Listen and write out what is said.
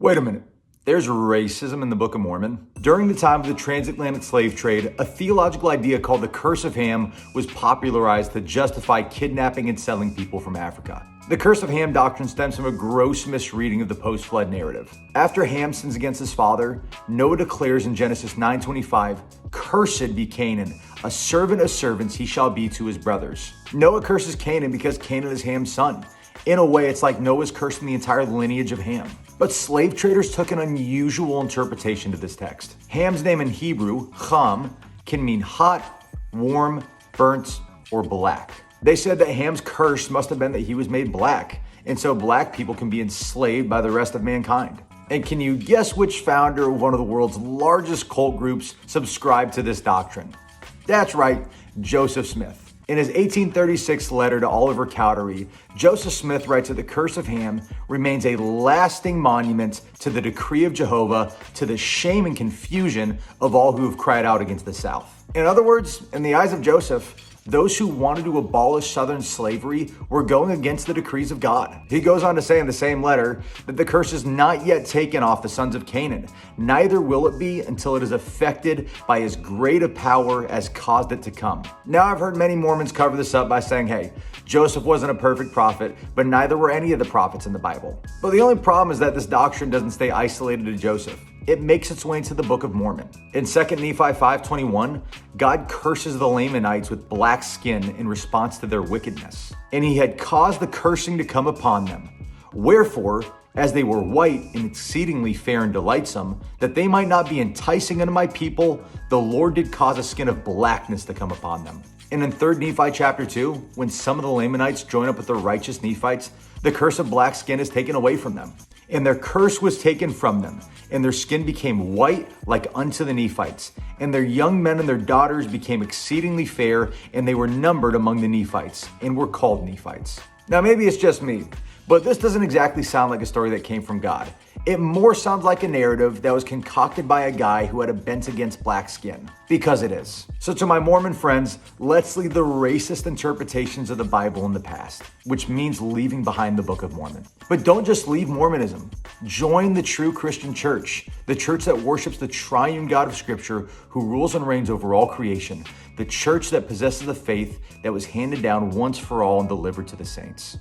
Wait a minute. There's racism in the Book of Mormon? During the time of the transatlantic slave trade, a theological idea called the curse of Ham was popularized to justify kidnapping and selling people from Africa. The curse of Ham doctrine stems from a gross misreading of the post-flood narrative. After Ham sins against his father, Noah declares in Genesis 9:25, "Cursed be Canaan, a servant of servants he shall be to his brothers." Noah curses Canaan because Canaan is Ham's son. In a way, it's like Noah's cursing the entire lineage of Ham. But slave traders took an unusual interpretation to this text. Ham's name in Hebrew, Ham, can mean hot, warm, burnt, or black. They said that Ham's curse must have been that he was made black, and so black people can be enslaved by the rest of mankind. And can you guess which founder of one of the world's largest cult groups subscribed to this doctrine? That's right, Joseph Smith. In his 1836 letter to Oliver Cowdery, Joseph Smith writes that the curse of Ham remains a lasting monument to the decree of Jehovah, to the shame and confusion of all who have cried out against the South. In other words, in the eyes of Joseph, those who wanted to abolish Southern slavery were going against the decrees of God. He goes on to say in the same letter that the curse is not yet taken off the sons of Canaan, neither will it be until it is affected by as great a power as caused it to come. Now, I've heard many Mormons cover this up by saying, hey, Joseph wasn't a perfect prophet, but neither were any of the prophets in the Bible. But the only problem is that this doctrine doesn't stay isolated to Joseph. It makes its way into the Book of Mormon. In 2 Nephi 5:21, God curses the Lamanites with black skin in response to their wickedness. And he had caused the cursing to come upon them. Wherefore, as they were white and exceedingly fair and delightsome, that they might not be enticing unto my people, the Lord did cause a skin of blackness to come upon them. And in 3 Nephi chapter 2, when some of the Lamanites join up with the righteous Nephites, the curse of black skin is taken away from them. And their curse was taken from them, and their skin became white like unto the Nephites. And their young men and their daughters became exceedingly fair, and they were numbered among the Nephites, and were called Nephites. Now maybe it's just me, but this doesn't exactly sound like a story that came from God. It more sounds like a narrative that was concocted by a guy who had a bent against black skin. Because it is. So to my Mormon friends, let's leave the racist interpretations of the Bible in the past, which means leaving behind the Book of Mormon. But don't just leave Mormonism. Join the true Christian church, the church that worships the triune God of Scripture who rules and reigns over all creation, the church that possesses the faith that was handed down once for all and delivered to the saints.